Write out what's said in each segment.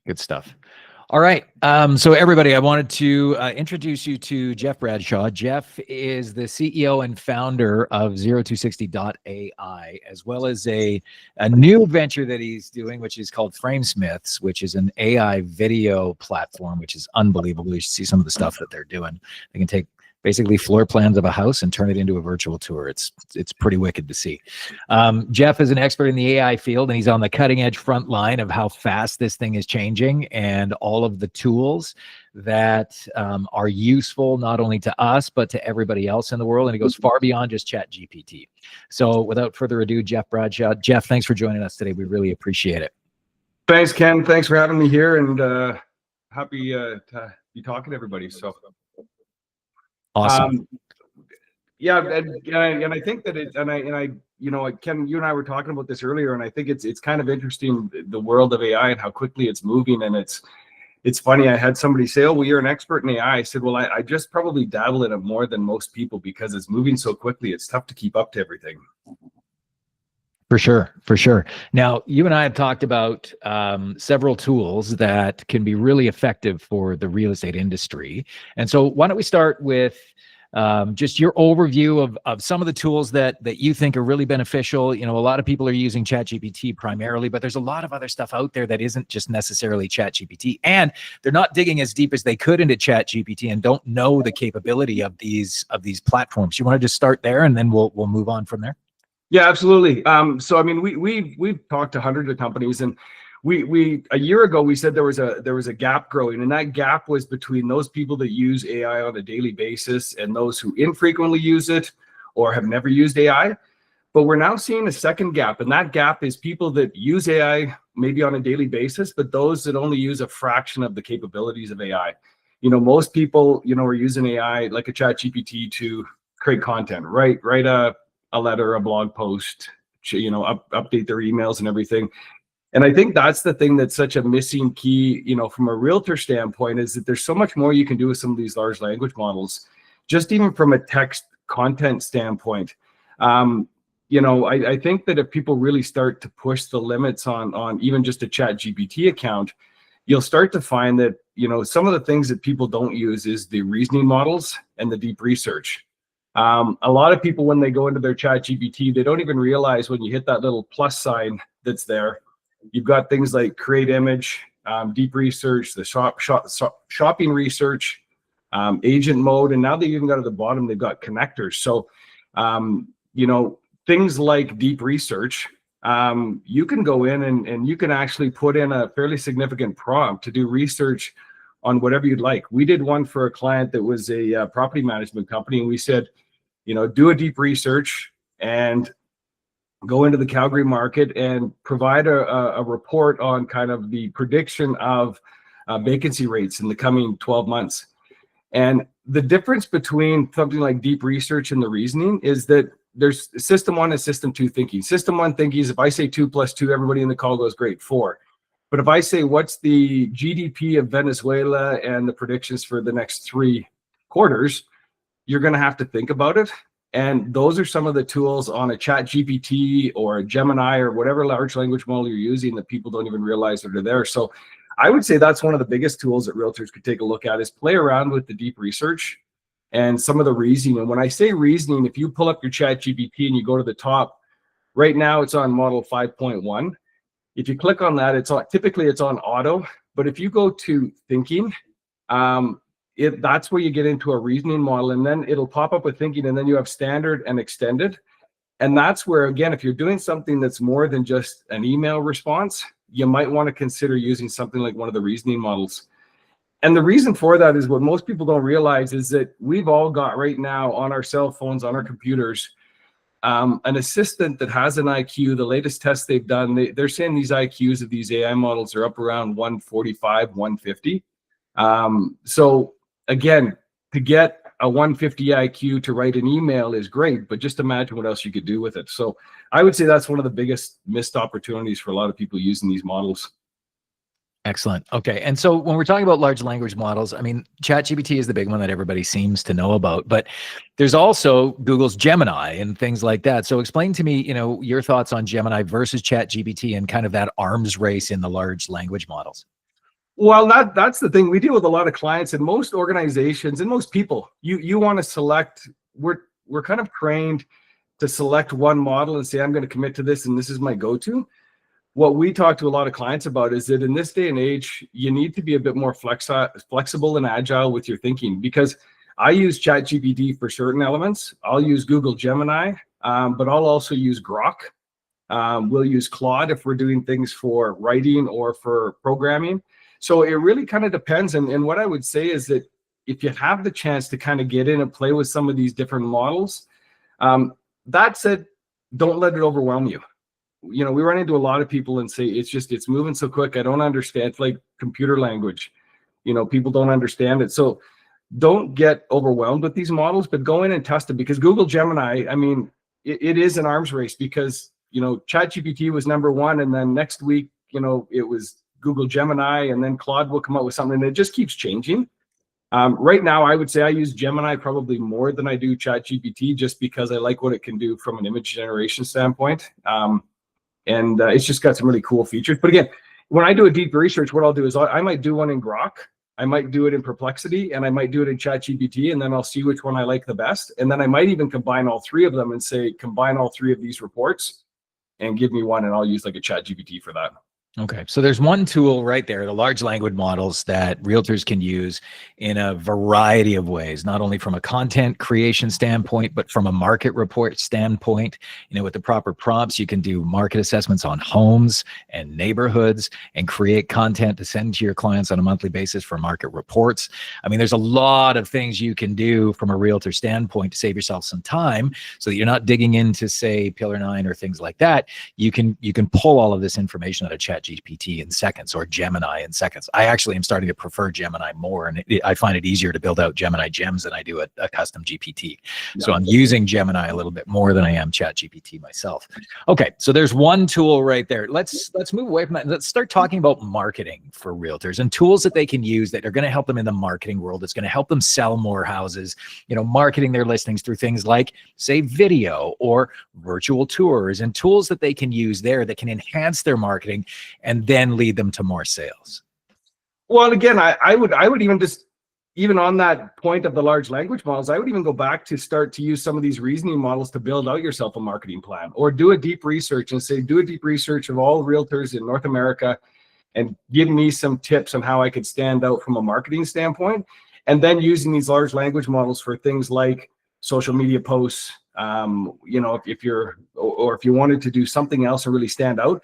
Good stuff. All right. So everybody, I wanted to introduce you to Jeff Bradshaw. Jeff is the CEO and founder of 0260.ai, as well as a new venture that he's doing, which is called Framesmiths, which is an AI video platform, which is unbelievable. You should see some of the stuff that they're doing. They can take basically floor plans of a house and turn it into a virtual tour. It's pretty wicked to see. Jeff is an expert in the AI field, and he's on the cutting edge front line of how fast this thing is changing and all of the tools that are useful not only to us, but to everybody else in the world. And it goes far beyond just ChatGPT. So without further ado, Jeff Bradshaw. Jeff, thanks for joining us today. We really appreciate it. Thanks, Ken. Thanks for having me here, and happy to be talking to everybody. So. Awesome. Yeah, and I think that Ken, you and I were talking about this earlier, and I think it's kind of interesting, the world of AI and how quickly it's moving. And it's funny. I had somebody say, "Oh, well, you're an expert in AI." I said, "Well, I just probably dabble in it more than most people because it's moving so quickly. It's tough to keep up to everything." For sure, for sure. Now, you and I have talked about several tools that can be really effective for the real estate industry. And so why don't we start with just your overview of some of the tools that you think are really beneficial. You know, a lot of people are using ChatGPT primarily, but there's a lot of other stuff out there that isn't just necessarily ChatGPT. And they're not digging as deep as they could into ChatGPT and don't know the capability of these platforms. You want to just start there, and then we'll move on from there? Yeah, absolutely. So I mean, we've talked to hundreds of companies, and we a year ago we said there was a gap growing, and that gap was between those people that use AI on a daily basis and those who infrequently use it or have never used AI. But we're now seeing a second gap, and that gap is people that use AI maybe on a daily basis, but those that only use a fraction of the capabilities of AI. You know, most people, are using AI like a ChatGPT to create content, write a letter, a blog post, update their emails and everything. And I think that's the thing that's such a missing key, from a realtor standpoint, is that there's so much more you can do with some of these large language models, just even from a text content standpoint. I think that if people really start to push the limits on even just a ChatGPT account, you'll start to find that, some of the things that people don't use is the reasoning models and the deep research. A lot of people, when they go into their ChatGPT, they don't even realize when you hit that little plus sign that's there, you've got things like create image, deep research, the shopping research, agent mode, and now they've even got at the bottom, they've got connectors. So, things like deep research, you can go in and you can actually put in a fairly significant prompt to do research on whatever you'd like. We did one for a client that was a property management company, and we said, do a deep research and go into the Calgary market and provide a report on kind of the prediction of vacancy rates in the coming 12 months. And the difference between something like deep research and the reasoning is that there's system one and system two thinking. System one thinking is if I say 2 + 2, everybody in the call goes, great, 4. But if I say, what's the GDP of Venezuela and the predictions for the next 3 quarters, you're going to have to think about it. And those are some of the tools on a ChatGPT or a Gemini or whatever large language model you're using that people don't even realize that are there. So I would say that's one of the biggest tools that realtors could take a look at, is play around with the deep research and some of the reasoning. And when I say reasoning, if you pull up your ChatGPT and you go to the top, right now it's on model 5.1. If you click on that, typically it's on auto. But if you go to thinking, that's where you get into a reasoning model, and then it'll pop up with thinking, and then you have standard and extended. And that's where, again, if you're doing something that's more than just an email response, you might want to consider using something like one of the reasoning models. And the reason for that is what most people don't realize is that we've all got right now on our cell phones, on our computers, an assistant that has an IQ. The latest test they've done, they're saying these IQs of these AI models are up around 145, 150. So again, to get a 150 IQ to write an email is great, but just imagine what else you could do with it. So I would say that's one of the biggest missed opportunities for a lot of people using these models. Excellent. Okay. And so when we're talking about large language models, I mean, ChatGPT is the big one that everybody seems to know about, but there's also Google's Gemini and things like that. So explain to me, your thoughts on Gemini versus ChatGPT and kind of that arms race in the large language models. Well, that's the thing. We deal with a lot of clients, and most organizations and most people, you want to select. We're kind of trained to select one model and say, I'm going to commit to this, and this is my go-to. What we talk to a lot of clients about is that in this day and age, you need to be a bit more flexible and agile with your thinking, because I use ChatGPT for certain elements. I'll use Google Gemini, but I'll also use Grok. We'll use Claude if we're doing things for writing or for programming. So it really kind of depends. And what I would say is that if you have the chance to kind of get in and play with some of these different models, that said, don't let it overwhelm you. You know, we run into a lot of people and say, it's moving so quick. I don't understand. It's like computer language. You know, people don't understand it. So don't get overwhelmed with these models, but go in and test them, because Google Gemini, I mean, it is an arms race, because, you know, ChatGPT was #1. And then next week, you know, it was Google Gemini, and then Claude will come out with something, and it just keeps changing. Right now, I would say I use Gemini probably more than I do ChatGPT, just because I like what it can do from an image generation standpoint. And it's just got some really cool features. But again, when I do a deep research, what I'll do is I might do one in Grok, I might do it in Perplexity, and I might do it in ChatGPT, and then I'll see which one I like the best. And then I might even combine all three of them and say, combine all three of these reports and give me one, and I'll use like a ChatGPT for that. Okay. So there's one tool right there, the large language models that realtors can use in a variety of ways, not only from a content creation standpoint, but from a market report standpoint. You know, with the proper prompts, you can do market assessments on homes and neighborhoods and create content to send to your clients on a monthly basis for market reports. I mean, there's a lot of things you can do from a realtor standpoint to save yourself some time, so that you're not digging into, say, Pillar 9 or things like that. You can pull all of this information out of ChatGPT in seconds, or Gemini in seconds. I actually am starting to prefer Gemini more, and I find it easier to build out Gemini gems than I do a custom GPT. Yeah. So I'm using Gemini a little bit more than I am ChatGPT myself. Okay, so there's one tool right there. Let's move away from that. Let's start talking about marketing for realtors and tools that they can use that are going to help them in the marketing world. It's going to help them sell more houses, you know, marketing their listings through things like, say, video or virtual tours, and tools that they can use there that can enhance their marketing and then lead them to more sales. Well, again, I would even just, even on that point of the large language models, I would even go back to start to use some of these reasoning models to build out yourself a marketing plan, or do a deep research and say, do a deep research of all realtors in North America and give me some tips on how I could stand out from a marketing standpoint. And then using these large language models for things like social media posts, you know, if you wanted to do something else and really stand out.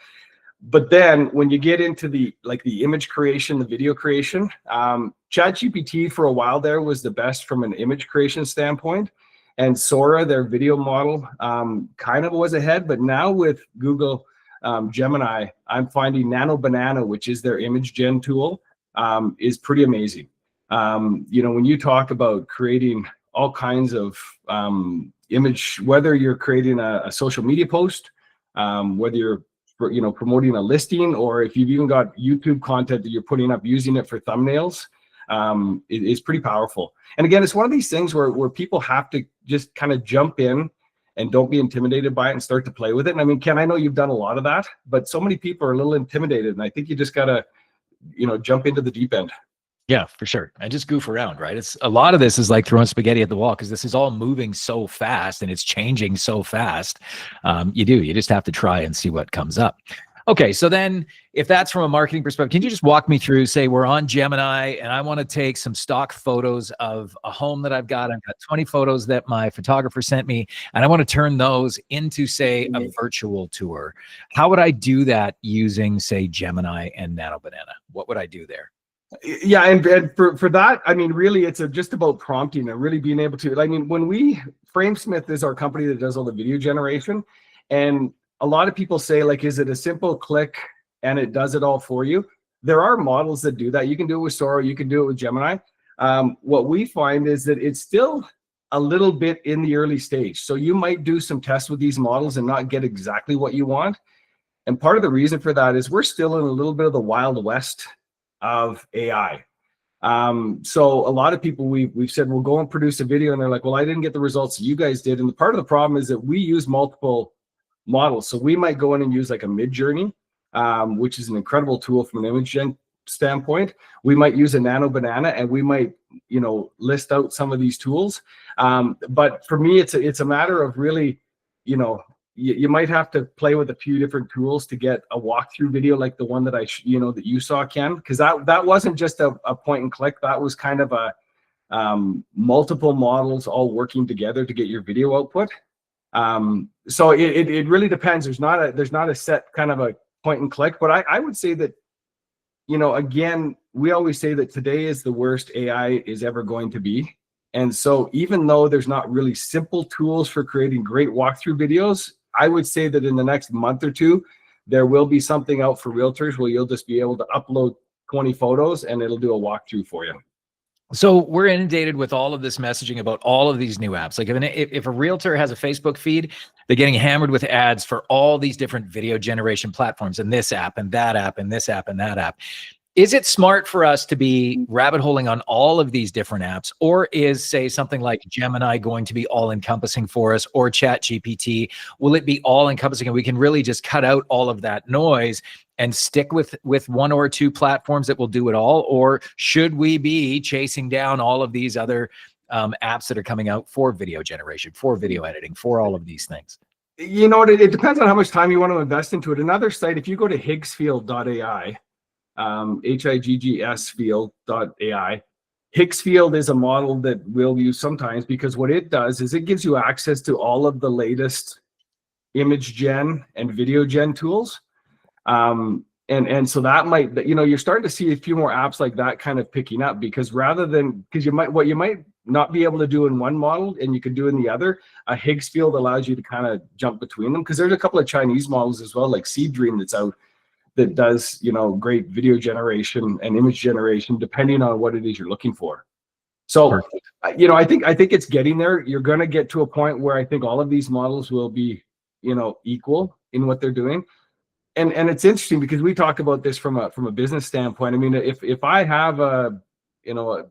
But then when you get into the image creation, the video creation, ChatGPT for a while there was the best from an image creation standpoint, and Sora, their video model, kind of was ahead. But now with Google Gemini, I'm finding Nano Banana, which is their image gen tool, is pretty amazing. You know, when you talk about creating all kinds of image, whether you're creating a social media post, whether you're promoting a listing, or if you've even got YouTube content that you're putting up using it for thumbnails, it is pretty powerful. And again, it's one of these things where people have to just kind of jump in and don't be intimidated by it and start to play with it. And I mean, Ken, I know you've done a lot of that, but so many people are a little intimidated, and I think you just gotta, jump into the deep end. Yeah, for sure. And just goof around, right? It's a lot of this is like throwing spaghetti at the wall, because this is all moving so fast and it's changing so fast. You just have to try and see what comes up. Okay, so then if that's from a marketing perspective, can you just walk me through, say we're on Gemini and I want to take some stock photos of a home that I've got 20 photos that my photographer sent me, and I want to turn those into, say, a virtual tour. How would I do that using, say, Gemini and Nano Banana? What would I do there? Yeah, and for that, I mean, really, it's just about prompting and really being able to, I mean, Framesmith is our company that does all the video generation, and a lot of people say, like, is it a simple click and it does it all for you? There are models that do that. You can do it with Sora, you can do it with Gemini. What we find is that it's still a little bit in the early stage. So you might do some tests with these models and not get exactly what you want. And part of the reason for that is we're still in a little bit of the Wild West of AI. So a lot of people, we've said, we'll go and produce a video, and they're like, well, I didn't get the results that you guys did. And part of the problem is that we use multiple models. So we might go in and use like a Mid Journey, which is an incredible tool from an image gen standpoint, we might use a nano banana and we might, you know, list out some of these tools. But for me, it's a matter of really, you know, you might have to play with a few different tools to get a walkthrough video like the one that that you saw, Ken, because that wasn't just a point and click. That was kind of a multiple models all working together to get your video output. So it really depends. There's not a set kind of a point and click, but I would say that, you know, again, we always say that today is the worst AI is ever going to be. And so even though there's not really simple tools for creating great walkthrough videos, I would say that in the next month or two, there will be something out for realtors where you'll just be able to upload 20 photos and it'll do a walkthrough for you. So we're inundated with all of this messaging about all of these new apps. Like if a realtor has a Facebook feed, they're getting hammered with ads for all these different video generation platforms and this app and that app and this app and that app. Is it smart for us to be rabbit holing on all of these different apps, or is, say, something like Gemini going to be all encompassing for us, or Chat GPT? Will it be all encompassing and we can really just cut out all of that noise and stick with one or two platforms that will do it all? Or should we be chasing down all of these other apps that are coming out for video generation, for video editing, for all of these things? You know, it depends on how much time you want to invest into it. Another site, if you go to higgsfield.ai, HIGGS field.ai. Higgsfield is a model that we'll use sometimes because what it does is it gives you access to all of the latest image gen and video gen tools. And so that might, you know, you're starting to see a few more apps like that kind of picking up, because because what you might not be able to do in one model and you can do in the other, a Higgsfield allows you to kind of jump between them, because there's a couple of Chinese models as well, like Seedream, that's out, that does, you know, great video generation and image generation, depending on what it is you're looking for. So, you know, I think it's getting there. You're going to get to a point where I think all of these models will be, you know, equal in what they're doing. And it's interesting because we talk about this from a business standpoint. I mean, if I have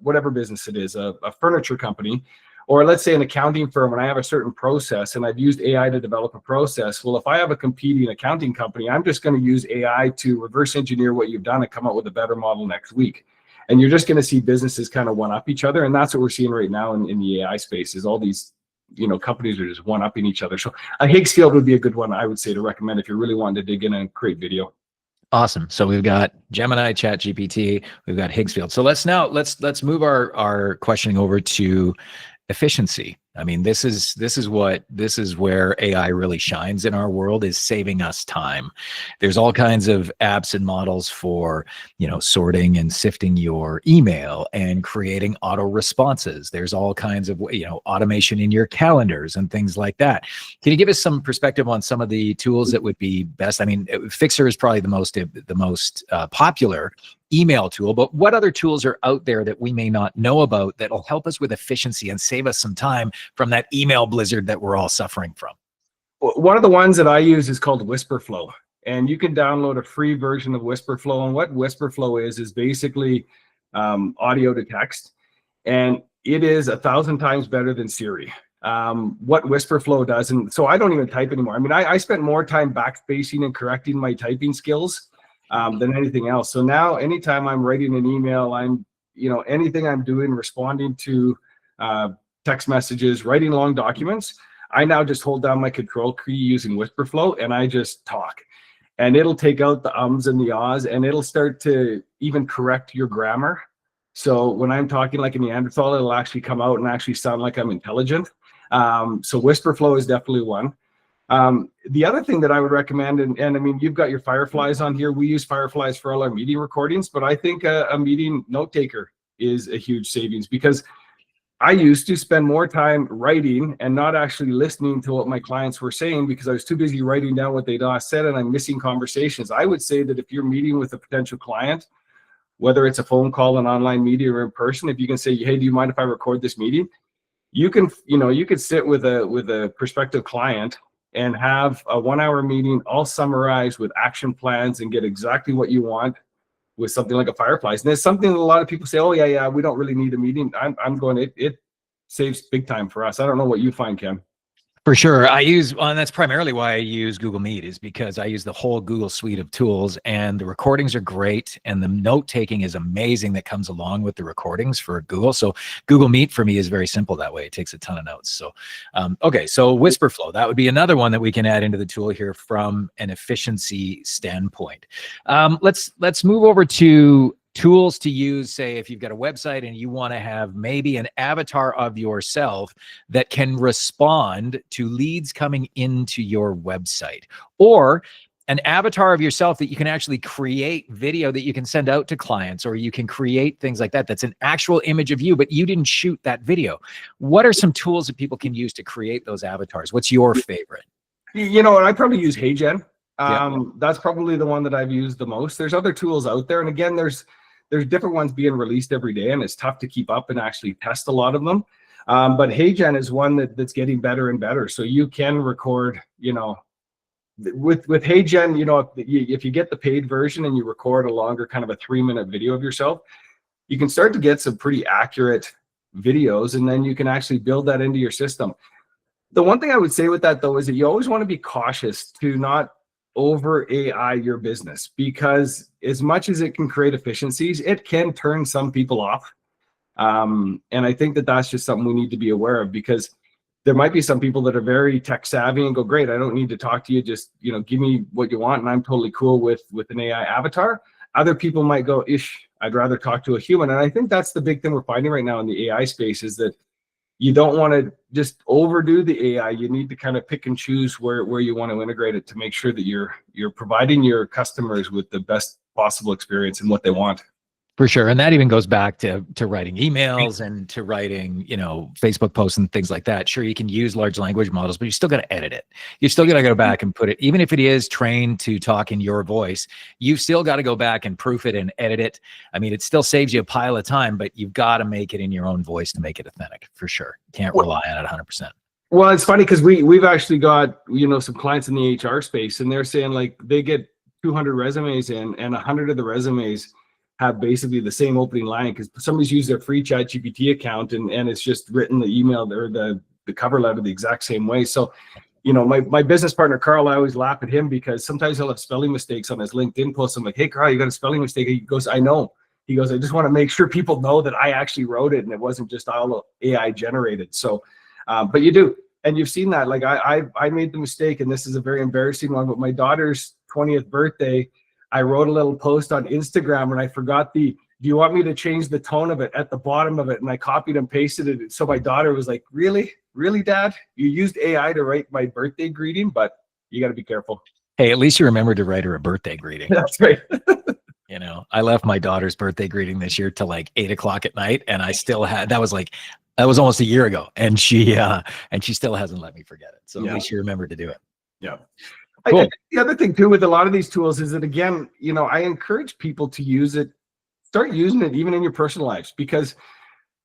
whatever business it is, a furniture company, or let's say an accounting firm, and I have a certain process and I've used AI to develop a process. Well, if I have a competing accounting company, I'm just going to use AI to reverse engineer what you've done and come up with a better model next week. And you're just going to see businesses kind of one up each other. And that's what we're seeing right now in the AI space, is all these, you know, companies are just one upping each other. So a Higgsfield would be a good one, I would say, to recommend if you're really wanting to dig in and create video. Awesome. So we've got Gemini, Chat GPT, we've got Higgsfield. So let's move our questioning over to efficiency. I mean, this is where AI really shines in our world, is saving us time. There's all kinds of apps and models for, you know, sorting and sifting your email and creating auto responses. There's all kinds of, you know, automation in your calendars and things like that. Can you give us some perspective on some of the tools that would be best? I mean, Fixer is probably the most popular email tool, but what other tools are out there that we may not know about that'll help us with efficiency and save us some time from that email blizzard that we're all suffering from? One of the ones that I use is called WhisperFlow, and you can download a free version of WhisperFlow. And what WhisperFlow is basically audio to text, and it is 1,000 times better than Siri. What WhisperFlow does, and so I don't even type anymore. I mean, I spent more time backspacing and correcting my typing skills than anything else. So now anytime I'm writing an email, anything I'm doing, responding to text messages, writing long documents, I now just hold down my control key using WhisperFlow and I just talk. And it'll take out the ums and the ahs, and it'll start to even correct your grammar. So when I'm talking like a Neanderthal, it'll actually come out and actually sound like I'm intelligent. So WhisperFlow is definitely one. The other thing that I would recommend, and I mean, you've got your Fireflies on here. We use Fireflies for all our meeting recordings, but I think a meeting note taker is a huge savings, because I used to spend more time writing and not actually listening to what my clients were saying, because I was too busy writing down what they'd all said, and I'm missing conversations. I would say that if you're meeting with a potential client, whether it's a phone call, an online meeting, or in person, if you can say, hey, do you mind if I record this meeting? You can sit with a prospective client and have a 1 hour meeting all summarized with action plans and get exactly what you want with something like a Fireflies. And it's something that a lot of people say, oh yeah, we don't really need a meeting. I'm going, it saves big time for us. I don't know what you find, Ken. For sure. And that's primarily why I use Google Meet, is because I use the whole Google suite of tools, and the recordings are great. And the note taking is amazing that comes along with the recordings for Google. So Google Meet for me is very simple that way. It takes a ton of notes. So, okay. So Whisper Flow, that would be another one that we can add into the tool here from an efficiency standpoint. Let's move over to tools to use. Say if you've got a website and you want to have maybe an avatar of yourself that can respond to leads coming into your website, or an avatar of yourself that you can actually create video that you can send out to clients, or you can create things like that. That's an actual image of you, but you didn't shoot that video. What are some tools that people can use to create those avatars? What's your favorite? You know, I probably use HeyGen. Yeah. That's probably the one that I've used the most. There's other tools out there. And again, there's different ones being released every day, and it's tough to keep up and actually test a lot of them. But HeyGen is one that's getting better and better. So you can record, you know, with HeyGen, you know, if you get the paid version and you record a longer kind of a 3-minute video of yourself, you can start to get some pretty accurate videos, and then you can actually build that into your system. The one thing I would say with that, though, is that you always want to be cautious to not over AI your business, because as much as it can create efficiencies, it can turn some people off. And I think that that's just something we need to be aware of, because there might be some people that are very tech savvy and go, great, I don't need to talk to you. Just, you know, give me what you want, and I'm totally cool with an AI avatar. Other people might go, ish, I'd rather talk to a human. And I think that's the big thing we're finding right now in the AI space, is that you don't want to just overdo the AI. You need to kind of pick and choose where you want to integrate it to make sure that you're providing your customers with the best possible experience and what they want. For sure. And that even goes back to writing emails and to writing, you know, Facebook posts and things like that. Sure, you can use large language models, but you still got to edit it. You still got to go back and put it, even if it is trained to talk in your voice, you've still got to go back and proof it and edit it. I mean, it still saves you a pile of time, but you've got to make it in your own voice to make it authentic, for sure. Can't rely on it 100%. Well, it's funny because we've actually got, you know, some clients in the HR space, and they're saying like they get 200 resumes in, and 100 of the resumes have basically the same opening line because somebody's used their free ChatGPT account and it's just written the email or the cover letter the exact same way. So, you know, my business partner, Carl, I always laugh at him because sometimes he'll have spelling mistakes on his LinkedIn post. I'm like, hey, Carl, you got a spelling mistake? He goes, I know. He goes, I just want to make sure people know that I actually wrote it and it wasn't just all AI generated. So, but you do. And you've seen that. Like I made the mistake, and this is a very embarrassing one, but my daughter's 20th birthday, I wrote a little post on Instagram and I forgot do you want me to change the tone of it at the bottom of it? And I copied and pasted it. So my daughter was like, really, Dad? You used AI to write my birthday greeting, but you got to be careful. Hey, at least you remembered to write her a birthday greeting. That's right. You know, I left my daughter's birthday greeting this year till like 8 o'clock at night. And I still had, that was almost a year ago. And she still hasn't let me forget it. So at least she remembered to do it. Yeah. Cool. I think the other thing too with a lot of these tools is that, again, you know, I encourage people to use it, start using it even in your personal lives, because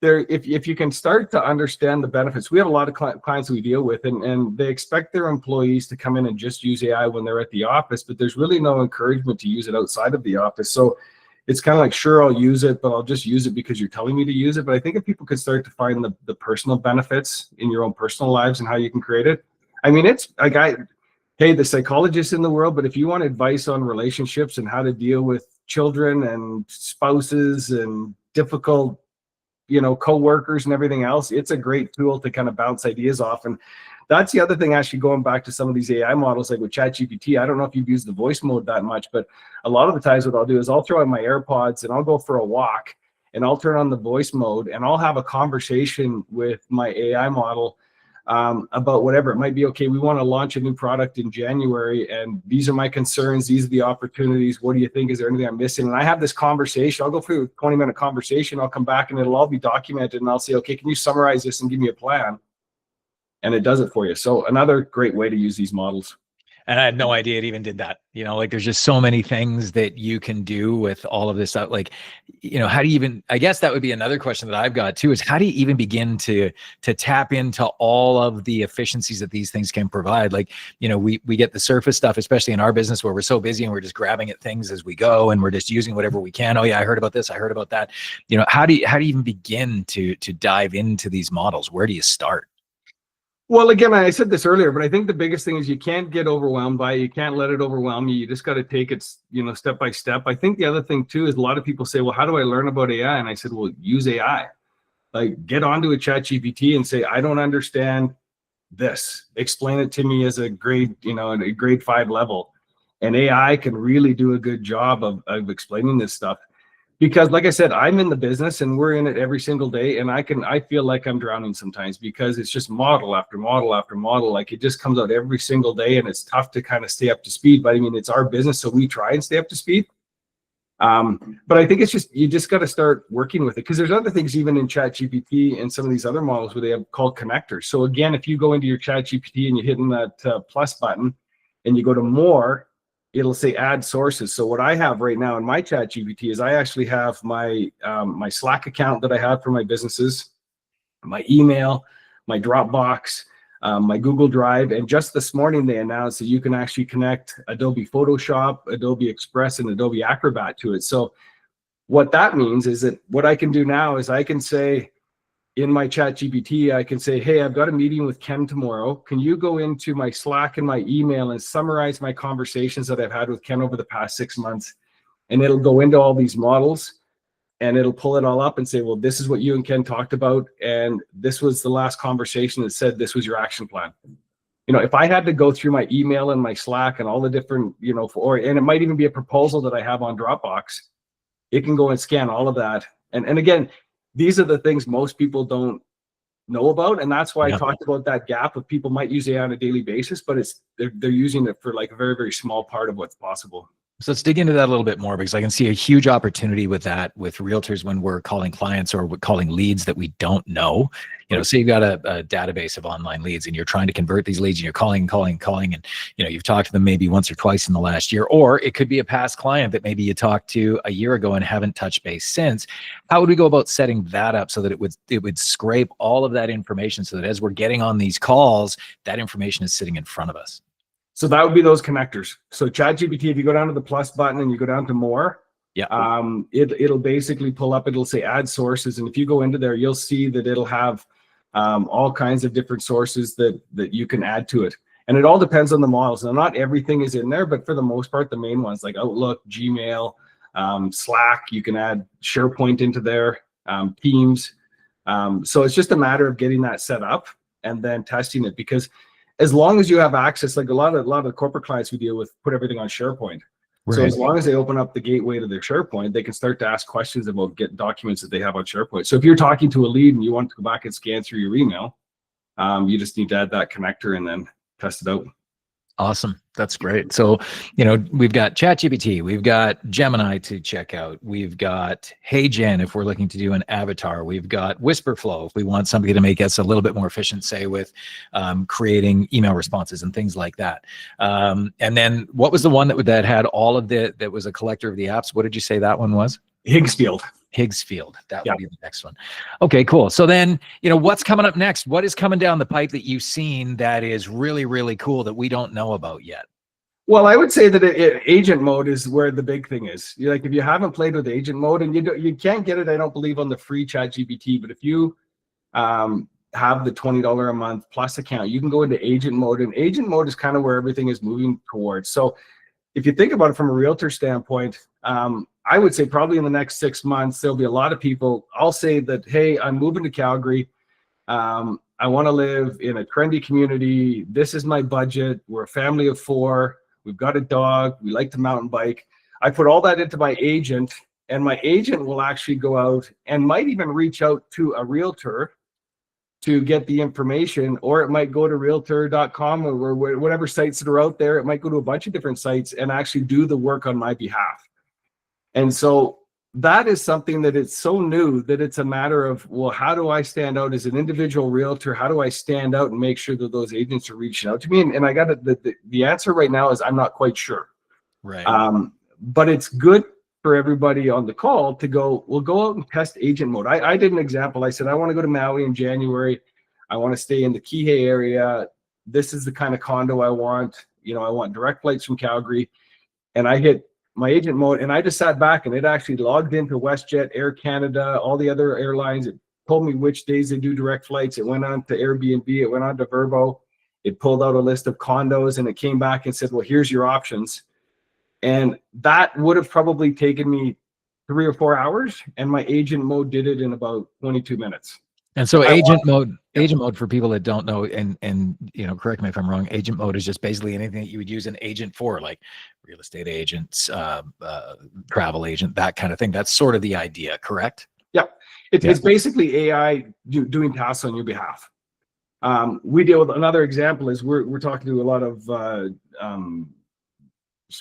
if you can start to understand the benefits. We have a lot of clients we deal with, and they expect their employees to come in and just use AI when they're at the office, but there's really no encouragement to use it outside of the office. So it's kind of like, sure, I'll use it, but I'll just use it because you're telling me to use it. But I think if people could start to find the personal benefits in your own personal lives and how you can create it. I mean, it's like hey, the psychologists in the world, but if you want advice on relationships and how to deal with children and spouses and difficult, you know, coworkers and everything else, it's a great tool to kind of bounce ideas off. And that's the other thing, actually, going back to some of these AI models, like with ChatGPT. I don't know if you've used the voice mode that much, but a lot of the times what I'll do is I'll throw in my AirPods and I'll go for a walk and I'll turn on the voice mode and I'll have a conversation with my AI model about whatever it might be. Okay, we want to launch a new product in January, and these are my concerns. These are the opportunities. What do you think? Is there anything I'm missing? And I have this conversation. I'll go through a 20-minute conversation. I'll come back and it'll all be documented, and I'll say, okay, can you summarize this and give me a plan? And it does it for you. So another great way to use these models. And I had no idea it even did that. You know, like there's just so many things that you can do with all of this stuff. Like, you know, how do you even, I guess that would be another question that I've got too, is how do you even begin to tap into all of the efficiencies that these things can provide? Like, you know, we get the surface stuff, especially in our business where we're so busy and we're just grabbing at things as we go and we're just using whatever we can. Oh yeah, I heard about this. I heard about that. You know, how do you even begin to dive into these models? Where do you start? Well, again, I said this earlier, but I think the biggest thing is you can't get overwhelmed by it. You can't let it overwhelm you. You just got to take it, step by step. I think the other thing too is a lot of people say, well, how do I learn about AI? And I said, well, use AI. Like, get onto a chat GPT and say, I don't understand this. Explain it to me as a grade, a grade 5 level. And AI can really do a good job of explaining this stuff. Because like I said, I'm in the business and we're in it every single day. And I feel like I'm drowning sometimes because it's just model after model after model. Like, it just comes out every single day and it's tough to kind of stay up to speed. But I mean, it's our business, so we try and stay up to speed. But I think you just got to start working with it, because there's other things even in chat GPT and some of these other models where they have called connectors. So again, if you go into your chat GPT and you're hitting that plus button and you go to more, it'll say add sources. So what I have right now in my chat GPT is I actually have my my Slack account that I have for my businesses, my email, my Dropbox, my Google Drive. And just this morning, they announced that you can actually connect Adobe Photoshop, Adobe Express, and Adobe Acrobat to it. So what that means is that what I can do now is I can say in my chat GPT, I can say, hey, I've got a meeting with Ken tomorrow. Can you go into my Slack and my email and summarize my conversations that I've had with Ken over the past 6 months? And it'll go into all these models and it'll pull it all up and say, well, this is what you and Ken talked about. And this was the last conversation that said this was your action plan. If I had to go through my email and my Slack and all the different, and it might even be a proposal that I have on Dropbox, it can go and scan all of that. And again, these are the things most people don't know about. And that's why I talked about that gap of people might use AI on a daily basis, but they're using it for like a very, very small part of what's possible. So let's dig into that a little bit more, because I can see a huge opportunity with that, with realtors when we're calling clients or we're calling leads that we don't know. So you've got a database of online leads and you're trying to convert these leads and you're calling, and you've talked to them maybe once or twice in the last year, or it could be a past client that maybe you talked to a year ago and haven't touched base since. How would we go about setting that up so that it would scrape all of that information so that as we're getting on these calls, that information is sitting in front of us? So that would be those connectors. So ChatGPT, if you go down to the plus button and you go down to more, it'll basically pull up, it'll say add sources. And if you go into there, you'll see that it'll have all kinds of different sources that you can add to it. And it all depends on the models. Now, not everything is in there, but for the most part, the main ones like Outlook, Gmail, Slack, you can add SharePoint into there, Teams. So it's just a matter of getting that set up and then testing it, because as long as you have access, like a lot of the corporate clients we deal with put everything on SharePoint. Right. So as long as they open up the gateway to their SharePoint, they can start to ask questions about get documents that they have on SharePoint. So if you're talking to a lead and you want to go back and scan through your email, you just need to add that connector and then test it out. Awesome. That's great. So, we've got ChatGPT, we've got Gemini to check out. We've got HeyGen if we're looking to do an avatar. We've got WhisperFlow if we want somebody to make us a little bit more efficient, say with creating email responses and things like that. And then what was the one that had all of that was a collector of the apps? What did you say that one was? Higgsfield. That would be the next one. Okay, cool. So then, what's coming up next? What is coming down the pipe that you've seen that is really, really cool that we don't know about yet? Well, I would say that agent mode is where the big thing is. Like, if you haven't played with agent mode, and you can't get it, I don't believe, on the free ChatGPT, but if you have the $20 a month plus account, you can go into agent mode, and agent mode is kind of where everything is moving towards. So if you think about it from a realtor standpoint, I would say probably in the next 6 months, there'll be a lot of people. I'll say that, hey, I'm moving to Calgary. I want to live in a trendy community. This is my budget. We're a family of 4. We've got a dog. We like to mountain bike. I put all that into my agent, and my agent will actually go out and might even reach out to a realtor to get the information, or it might go to realtor.com or whatever sites that are out there. It might go to a bunch of different sites and actually do the work on my behalf. And so that is something that it's so new that it's a matter of, well, how do I stand out as an individual realtor? How do I stand out and make sure that those agents are reaching out to me? And I got the answer right now is I'm not quite sure. Right. But it's good for everybody on the call to go, we'll go out and test agent mode. I did an example. I said, I want to go to Maui in January. I want to stay in the Kihei area. This is the kind of condo I want. I want direct flights from Calgary. And I hit my agent mode, and I just sat back, and it actually logged into WestJet, Air Canada, all the other airlines. It told me which days they do direct flights. It went on to Airbnb. It went on to Verbo. It pulled out a list of condos, and it came back and said, well, here's your options. And that would have probably taken me 3 or 4 hours, and my agent mode did it in about 22 minutes. And so agent mode for people that don't know, and you know, correct me if I'm wrong, agent mode is just basically anything that you would use an agent for, like real estate agents, travel agent, that kind of thing. That's sort of the idea, correct? Yeah. It's basically AI doing tasks on your behalf. We deal with another example is we're talking to a lot of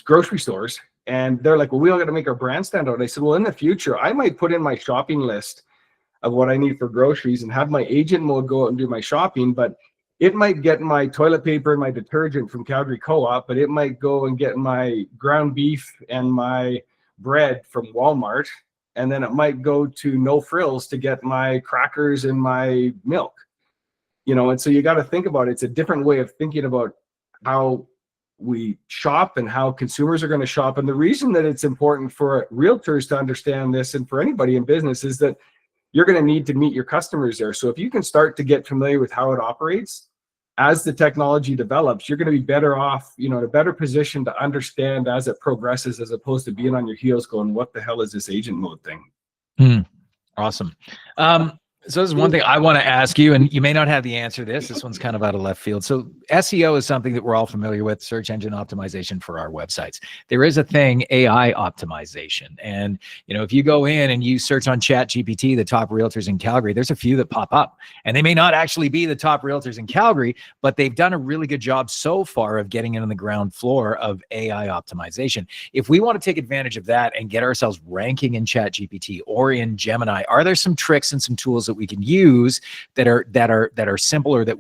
grocery stores, and they're like, well, we all got to make our brand stand out. I said, well, in the future, I might put in my shopping list of what I need for groceries and have my agent mode go out and do my shopping, but it might get my toilet paper and my detergent from Calgary Co-op, but it might go and get my ground beef and my bread from Walmart, and then it might go to No Frills to get my crackers and my milk. You know, and so you got to think about it. It's a different way of thinking about how we shop and how consumers are going to shop. And the reason that it's important for realtors to understand this, and for anybody in business, is that you're going to need to meet your customers there. So if you can start to get familiar with how it operates, as the technology develops, you're going to be better off, you know, in a better position to understand as it progresses, as opposed to being on your heels going, what the hell is this agent mode thing? Awesome. So this is one thing I want to ask you, and you may not have the answer to this. This one's kind of out of left field. So SEO is something that we're all familiar with, search engine optimization for our websites. There is a thing, AI optimization. And, you know, if you go in and you search on ChatGPT, the top realtors in Calgary, there's a few that pop up, and they may not actually be the top realtors in Calgary, but they've done a really good job so far of getting in on the ground floor of AI optimization. If we want to take advantage of that and get ourselves ranking in ChatGPT or in Gemini, are there some tricks and some tools that we can use that are simpler, that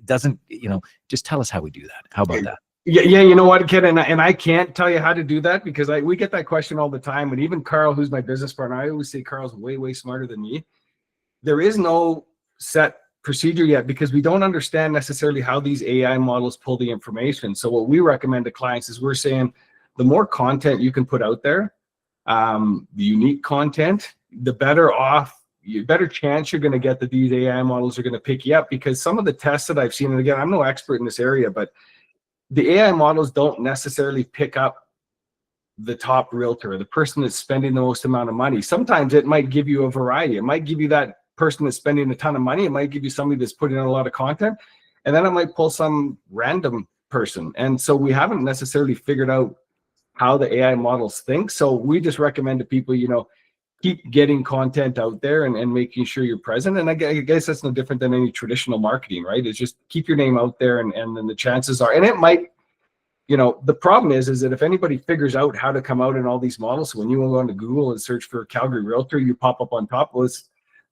doesn't, you know, just tell us how we do that. How about that? Yeah, you know what, Ken, and I can't tell you how to do that, because we get that question all the time. And even Carl, who's my business partner, I always say Carl's way smarter than me. There is no set procedure yet, because we don't understand necessarily how these AI models pull the information. So what we recommend to clients is, we're saying the more content you can put out there, the unique content, the better chance you're going to get that these AI models are going to pick you up. Because some of the tests that I've seen, and again, I'm no expert in this area, but the AI models don't necessarily pick up the top realtor, the person that's spending the most amount of money. Sometimes it might give you a variety. It might give you that person that's spending a ton of money. It might give you somebody that's putting in a lot of content, and then it might pull some random person. And so we haven't necessarily figured out how the AI models think. So we just recommend to people, you know, keep getting content out there and making sure you're present. And I guess that's no different than any traditional marketing, right? It's just keep your name out there, and then the chances are, and it might, you know, the problem is that if anybody figures out how to come out in all these models, so when you go onto Google and search for Calgary Realtor, you pop up on top. Well,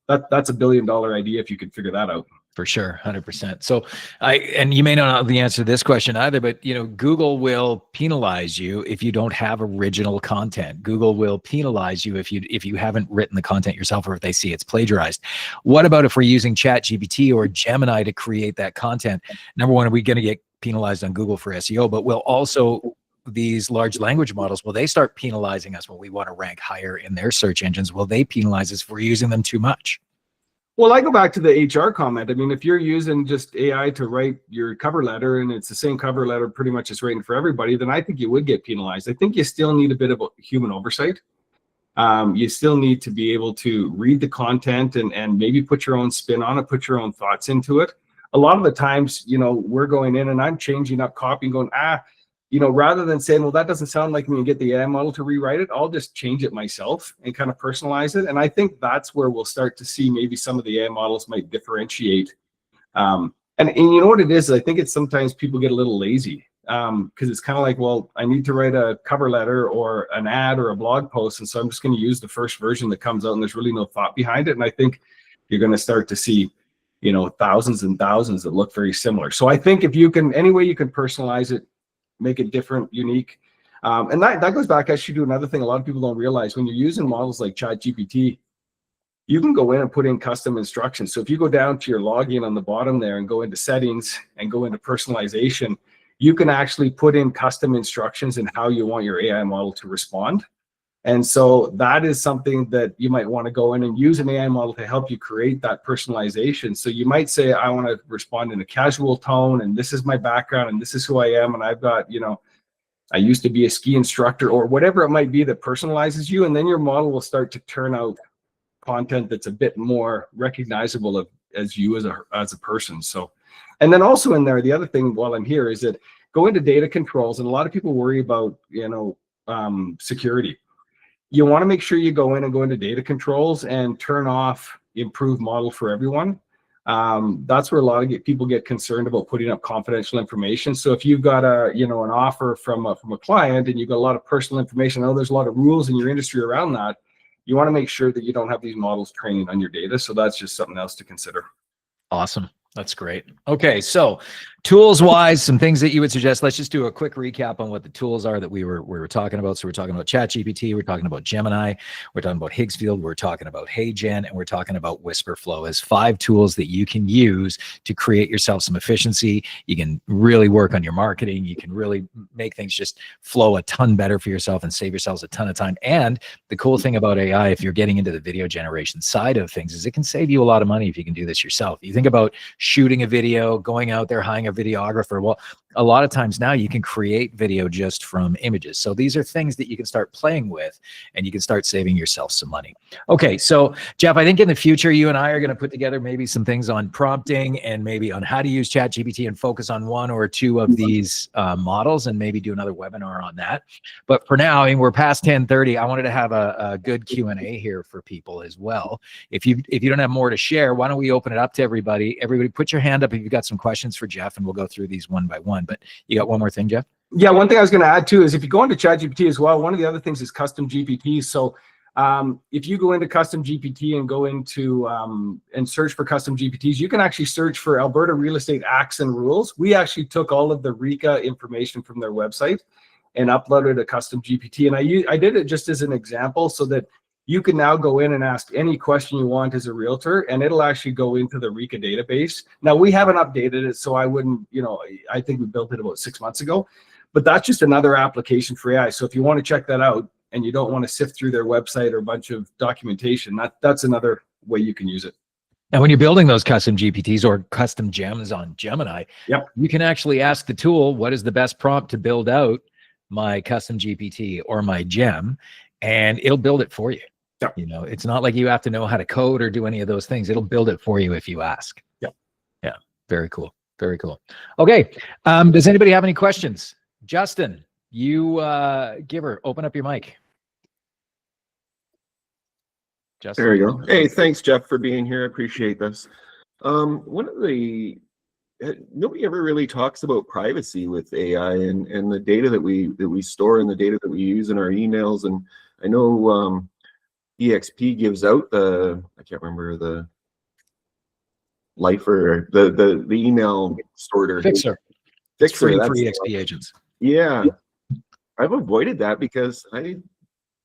that's $1 billion idea if you could figure that out. For sure, 100%. So and you may not know the answer to this question either, but you know, Google will penalize you if you don't have original content. Google will penalize you if you haven't written the content yourself, or if they see it's plagiarized. What about if we're using ChatGPT or Gemini to create that content? Number one, are we going to get penalized on Google for SEO? But will also these large language models, will they start penalizing us when we want to rank higher in their search engines? Will they penalize us for using them too much? Well, I go back to the HR comment. I mean, if you're using just AI to write your cover letter, and it's the same cover letter pretty much it's written for everybody, then I think you would get penalized. I think you still need a bit of human oversight. You still need to be able to read the content and maybe put your own spin on it, put your own thoughts into it. A lot of the times, you know, we're going in and I'm changing up copy and going, you know, rather than saying, well, that doesn't sound like me, and get the AI model to rewrite it, I'll just change it myself and kind of personalize it. And I think that's where we'll start to see maybe some of the AI models might differentiate. And you know what it is? I think it's sometimes people get a little lazy, because it's kind of like, well, I need to write a cover letter or an ad or a blog post, and so I'm just going to use the first version that comes out, and there's really no thought behind it. And I think you're going to start to see, you know, thousands and thousands that look very similar. So I think if you can, any way you can personalize it, make it different, unique. And that goes back actually to another thing a lot of people don't realize. When you're using models like ChatGPT, you can go in and put in custom instructions. So if you go down to your login on the bottom there and go into settings and go into personalization, you can actually put in custom instructions and how you want your AI model to respond. And so that is something that you might want to go in and use an AI model to help you create that personalization. So you might say, I want to respond in a casual tone, and this is my background, and this is who I am, and I've got, I used to be a ski instructor, or whatever it might be that personalizes you. And then your model will start to turn out content that's a bit more recognizable as you as a person. So, and then also in there, the other thing while I'm here is that go into data controls, and a lot of people worry about, security. You want to make sure you go into data controls and turn off improve model for everyone. That's where a lot of people get concerned about putting up confidential information. So if you've got an offer from a client and you've got a lot of personal information, I know there's a lot of rules in your industry around that. You want to make sure that you don't have these models training on your data. So that's just something else to consider. Awesome. That's great. Okay, so tools wise, some things that you would suggest. Let's just do a quick recap on what the tools are that we were talking about. So we're talking about ChatGPT, we're talking about Gemini, we're talking about Higgsfield, we're talking about HeyGen, and we're talking about WhisperFlow as 5 tools that you can use to create yourself some efficiency. You can really work on your marketing. You can really make things just flow a ton better for yourself and save yourselves a ton of time. And the cool thing about AI, if you're getting into the video generation side of things, is it can save you a lot of money if you can do this yourself. You think about shooting a video, going out there, hiring a videographer. Well, a lot of times now you can create video just from images. So these are things that you can start playing with, and you can start saving yourself some money. Okay, so Jeff, I think in the future, you and I are going to put together maybe some things on prompting and maybe on how to use ChatGPT and focus on 1 or 2 of these models, and maybe do another webinar on that. But for now, I mean, we're past 10:30. I wanted to have a good Q&A here for people as well. If you don't have more to share, why don't we open it up to everybody? Everybody put your hand up if you've got some questions for Jeff, and we'll go through these one by one. But you got one more thing, Jeff? Yeah, one thing I was going to add too is if you go into ChatGPT as well, one of the other things is custom GPT. So if you go into custom GPT and go into and search for custom GPTs, you can actually search for Alberta real estate acts and rules. We actually took all of the RECA information from their website and uploaded a custom GPT. And I did it just as an example so that you can now go in and ask any question you want as a realtor, and it'll actually go into the RECA database. Now, we haven't updated it, so I wouldn't, I think we built it about 6 months ago, but that's just another application for AI. So if you want to check that out and you don't want to sift through their website or a bunch of documentation, that's another way you can use it. Now, when you're building those custom GPTs or custom gems on Gemini, yep, you can actually ask the tool, what is the best prompt to build out my custom GPT or my gem, and it'll build it for you. Yep. It's not like you have to know how to code or do any of those things. It'll build it for you if you ask. Yep. Yeah. Very cool. Very cool. Okay. Does anybody have any questions? Justin, you open up your mic. Justin. There you go. Hey, thanks, Jeff, for being here. I appreciate this. Nobody ever really talks about privacy with AI and the data that we store and the data that we use in our emails. And I know EXP gives out I can't remember the lifer, the email sorter. Fixer. It's free for EXP agents. Yeah. I've avoided that because I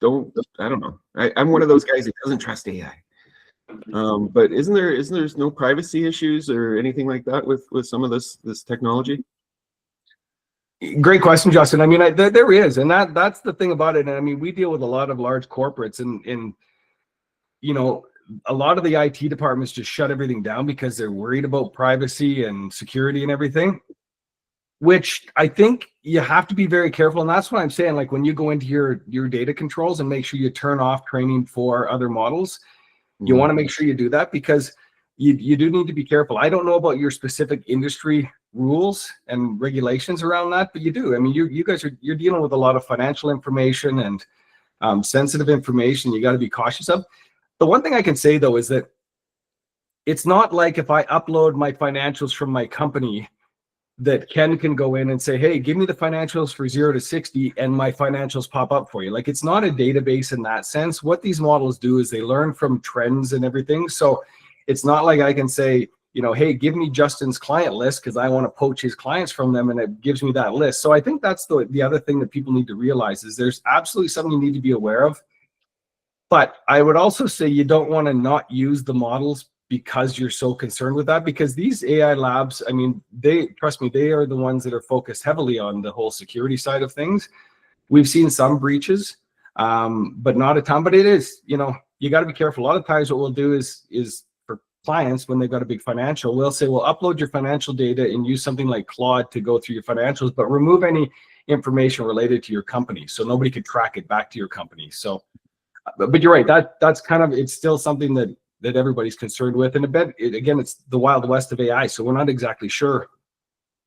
don't know. I'm one of those guys that doesn't trust AI. But isn't there no privacy issues or anything like that with some of this technology? Great question, Justin. I mean, there is, and that's the thing about it. And I mean, we deal with a lot of large corporates, and a lot of the IT departments just shut everything down because they're worried about privacy and security and everything, which I think you have to be very careful. And that's what I'm saying. Like when you go into your data controls and make sure you turn off training for other models, you want to make sure you do that because you do need to be careful. I don't know about your specific industry rules and regulations around that, but you do. I mean, you guys you're dealing with a lot of financial information and sensitive information you got to be cautious of. The one thing I can say though is that it's not like if I upload my financials from my company that Ken can go in and say, hey, give me the financials for 0 to 60 and my financials pop up for you. Like it's not a database in that sense. What these models do is they learn from trends and everything. So it's not like I can say, hey, give me Justin's client list because I want to poach his clients from them and it gives me that list. So I think that's the other thing that people need to realize is there's absolutely something you need to be aware of. But I would also say you don't want to not use the models because you're so concerned with that, because these AI labs, I mean, trust me, they are the ones that are focused heavily on the whole security side of things. We've seen some breaches. but not a ton. But it is, you know, you got to be careful. A lot of times what we'll do is for clients, when they've got a big financial, we'll say, well, upload your financial data and use something like Claude to go through your financials, but remove any information related to your company, so nobody could track it back to your company. So, but you're right, that's kind of, it's still something that everybody's concerned with. And again, it's the Wild West of AI, so we're not exactly sure,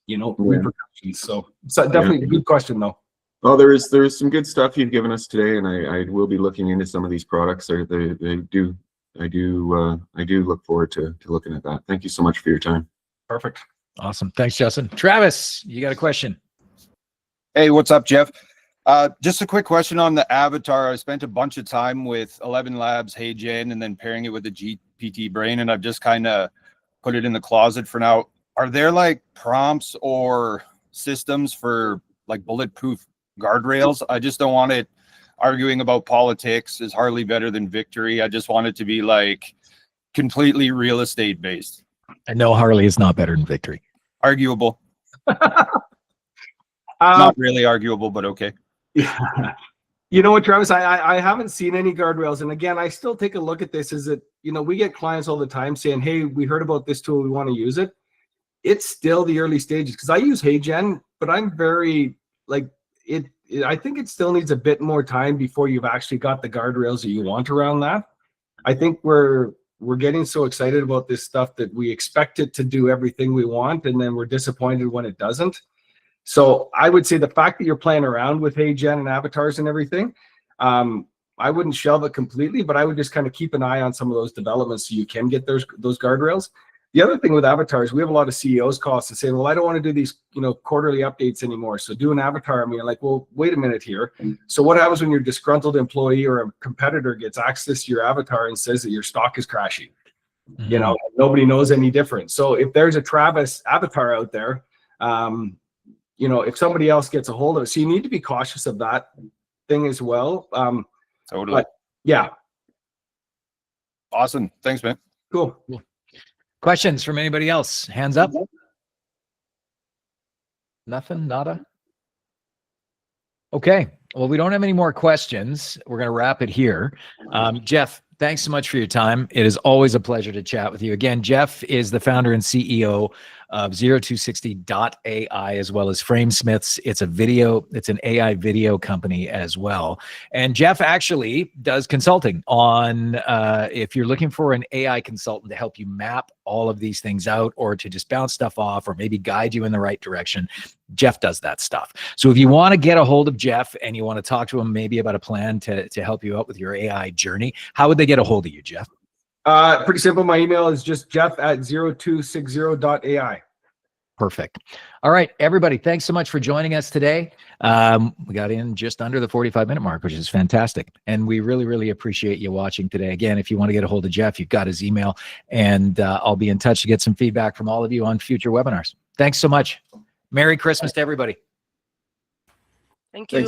you know, repercussions. So definitely a good question though. Well, there is some good stuff you've given us today, and I will be looking into some of these products. I do look forward to looking at that. Thank you so much for your time. Perfect. Awesome. Thanks, Justin. Travis, you got a question? Hey, what's up, Jeff? Just a quick question on the avatar. I spent a bunch of time with 11 Labs, HeyGen, and then pairing it with the GPT brain, and I've just kind of put it in the closet for now. Are there like prompts or systems for like bulletproof guardrails? I just don't want it arguing about politics. Is Harley better than Victory? I just want it to be like completely real estate based. And no, Harley is not better than Victory. Arguable. Not really arguable, but okay. Yeah. You know what, Travis, I haven't seen any guardrails. And again, I still take a look at this, is that, you know, we get clients all the time saying, hey, we heard about this tool, we want to use it. It's still the early stages, because I use HeyGen, but I'm very like I think it still needs a bit more time before you've actually got the guardrails that you want around that. I think we're getting so excited about this stuff that we expect it to do everything we want, and then we're disappointed when it doesn't. So I would say the fact that you're playing around with HeyGen and avatars and everything, I wouldn't shelve it completely, but I would just kind of keep an eye on some of those developments so you can get those guardrails. The other thing with avatars, we have a lot of CEOs call us and say, well, I don't want to do these, you know, quarterly updates anymore, so do an avatar. I mean, like, well, wait a minute here. So what happens when your disgruntled employee or a competitor gets access to your avatar and says that your stock is crashing? Mm-hmm. You know, nobody knows any different. So if there's a Travis avatar out there, you know, if somebody else gets a hold of it, so you need to be cautious of that thing as well. Totally. Yeah. Awesome. Thanks, man. Cool. Questions from anybody else? Hands up. Nothing? Nada? Okay. Well, we don't have any more questions. We're going to wrap it here. Jeff, thanks so much for your time. It is always a pleasure to chat with you. Again, Jeff is the founder and CEO of 0260.ai, as well as Framesmiths. It's an AI video company as well. And Jeff actually does consulting on, if you're looking for an AI consultant to help you map all of these things out, or to just bounce stuff off, or maybe guide you in the right direction, Jeff does that stuff. So if you want to get a hold of Jeff and you want to talk to him maybe about a plan to help you out with your AI journey, how would they get a hold of you, Jeff? Pretty simple. My email is just jeff@0260.ai. Perfect. All right, everybody, thanks so much for joining us today. We got in just under the 45-minute mark, which is fantastic. And we really, really appreciate you watching today. Again, if you want to get a hold of Jeff, you've got his email, and I'll be in touch to get some feedback from all of you on future webinars. Thanks so much. Merry Christmas to everybody. Thank you.